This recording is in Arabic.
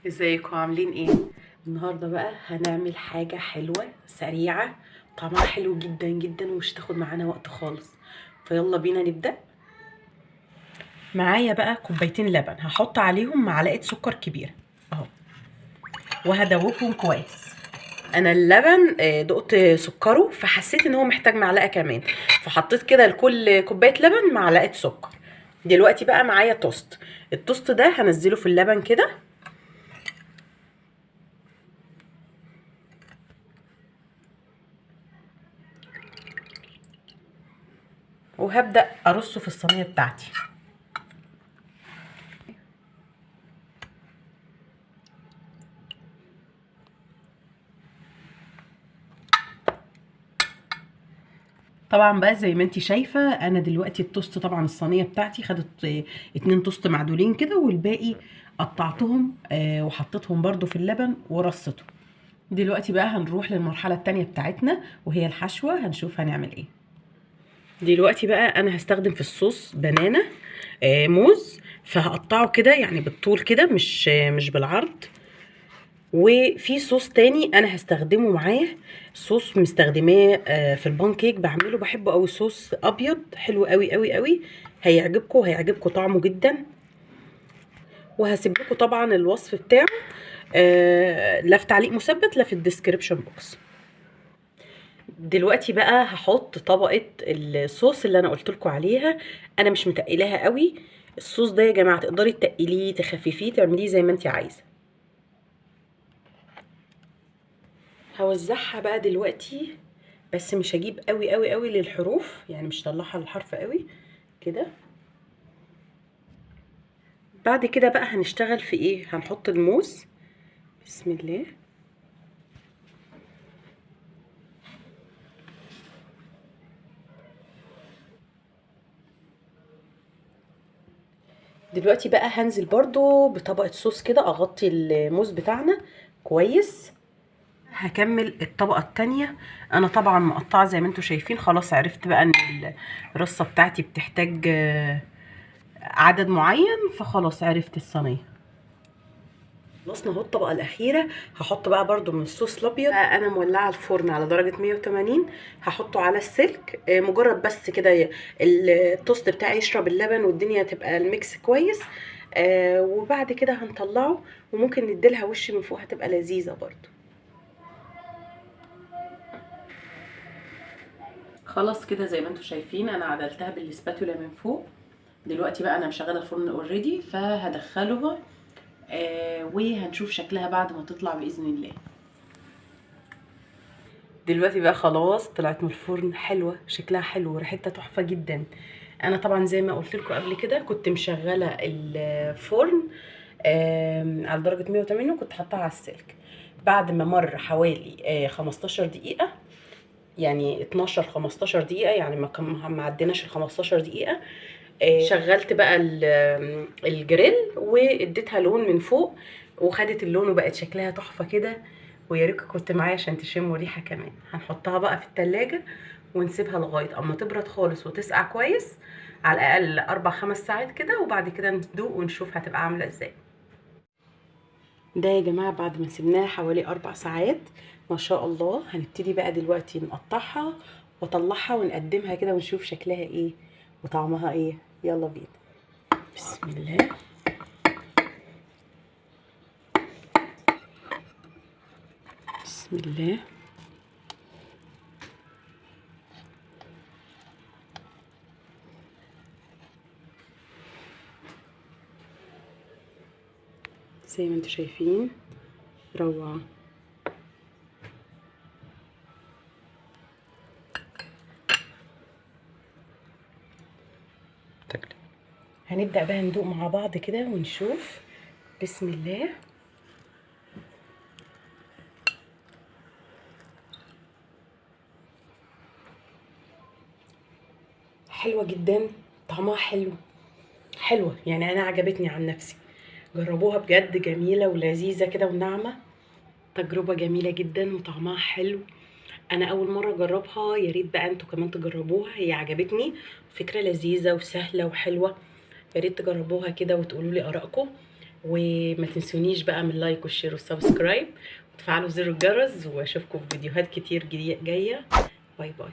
ازيكم عاملين ايه؟ النهارده بقى هنعمل حاجه حلوه سريعه، طعمها حلو جدا جدا ومش تاخد معانا وقت خالص. فيلا بينا نبدا. معايا بقى كوبايتين لبن، هحط عليهم معلقه سكر كبيره اهو، وهدوبهم كويس. انا اللبن دقت سكره فحسيت ان هو محتاج معلقه كمان، فحطيت كده لكل كوبايه لبن معلقه سكر. دلوقتي بقى معايا توست. التوست ده هنزله في اللبن كده، وهبدأ أرصه في الصينية بتاعتي. طبعا بقى زي ما انت شايفة انا دلوقتي التوست، طبعا الصينية بتاعتي خدت 2 توست معدولين كده، والباقي قطعتهم وحطيتهم برضو في اللبن ورصته. دلوقتي بقى هنروح للمرحلة التانية بتاعتنا وهي الحشوة، هنشوف هنعمل ايه. دلوقتي بقى انا هستخدم في الصوص بنانة موز، فهقطعه كده يعني بالطول كده، مش بالعرض. وفي صوص تاني انا هستخدمه معاه، صوص مستخدماه في البانكيك بعمله، بحبه قوي، صوص ابيض حلو قوي قوي قوي. هيعجبكم طعمه جدا. وهسيب لكم طبعا الوصف بتاعه لا في تعليق مثبت لا في الديسكريبشن بوكس. دلوقتي بقى هحط طبقة الصوص اللي انا قلت لكم عليها. انا مش متقلاها قوي. الصوص ده يا جماعة تقدري تقليه تخففيه تعمليه زي ما انت عايزة. هوزعها بقى دلوقتي، بس مش هجيب قوي قوي قوي للحروف، يعني مش طلعها للحرف قوي كده. بعد كده بقى هنشتغل في ايه؟ هنحط الموز. بسم الله. دلوقتي بقى هنزل برضو بطبقة صوص كده، اغطي الموز بتاعنا كويس. هكمل الطبقة التانية. انا طبعا مقطعة زي ما انتم شايفين، خلاص عرفت بقى ان الرصة بتاعتي بتحتاج عدد معين، فخلاص عرفت الصينية. خلصنا اهو الطبقه الاخيره. هحط بقى برضو من الصوص الابيض. انا مولعه الفرن على درجه 180، هحطه على السلك مجرد بس كده التوست بتاعي يشرب اللبن والدنيا تبقى الميكس كويس. وبعد كده هنطلعه، وممكن نديلها وش من فوق هتبقى لذيذه برضو. خلاص كده زي ما انتم شايفين انا عدلتها بالسباتولا من فوق. دلوقتي بقى انا مشغله الفرن اوريدي، فهدخلها وهنشوف شكلها بعد ما تطلع باذن الله. دلوقتي بقى خلاص طلعت من الفرن، حلوه شكلها حلو وريحتها تحفه جدا. انا طبعا زي ما قلت لكم قبل كده كنت مشغله الفرن على درجه 180، وكنت حاطاها على السلك. بعد ما مر حوالي 15 دقيقه، يعني 12 15 دقيقه، يعني ما عديناش ال 15 دقيقه. شغلت بقى الجريل واديتها لون من فوق، وخدت اللون وبقت شكلها تحفه كده. ويا ريت كنت معايا عشان تشموا ريحه كمان. هنحطها بقى في التلاجة ونسيبها لغايه اما تبرد خالص وتسقع كويس، على الاقل 4 5 ساعات كده، وبعد كده ندوق ونشوف هتبقى عامله ازاي. ده يا جماعه بعد ما سيبناها حوالي 4 ساعات، ما شاء الله. هنبتدي بقى دلوقتي نقطعها واطلعها ونقدمها كده ونشوف شكلها ايه وطعمها ايه. يلا بينا. بسم الله. بسم الله. زي ما انتم شايفين روعة. هنبدأ بقى ندوق مع بعض كده ونشوف. بسم الله. حلوة جدا، طعمها حلو، حلوة يعني انا عجبتني عن نفسي. جربوها بجد، جميلة ولذيذة كده وناعمة. تجربة جميلة جدا وطعمها حلو. انا اول مرة اجربها، يا ريت بقى انتوا كمان تجربوها، هي عجبتني. فكرة لذيذة وسهلة وحلوة. يا ريت تجربوها كده وتقولوا لي ارائكم. وما تنسونيش بقى من اللايك والشير والسبسكرايب وتفعلوا زر الجرس، واشوفكم في فيديوهات كتير جايه. باي باي.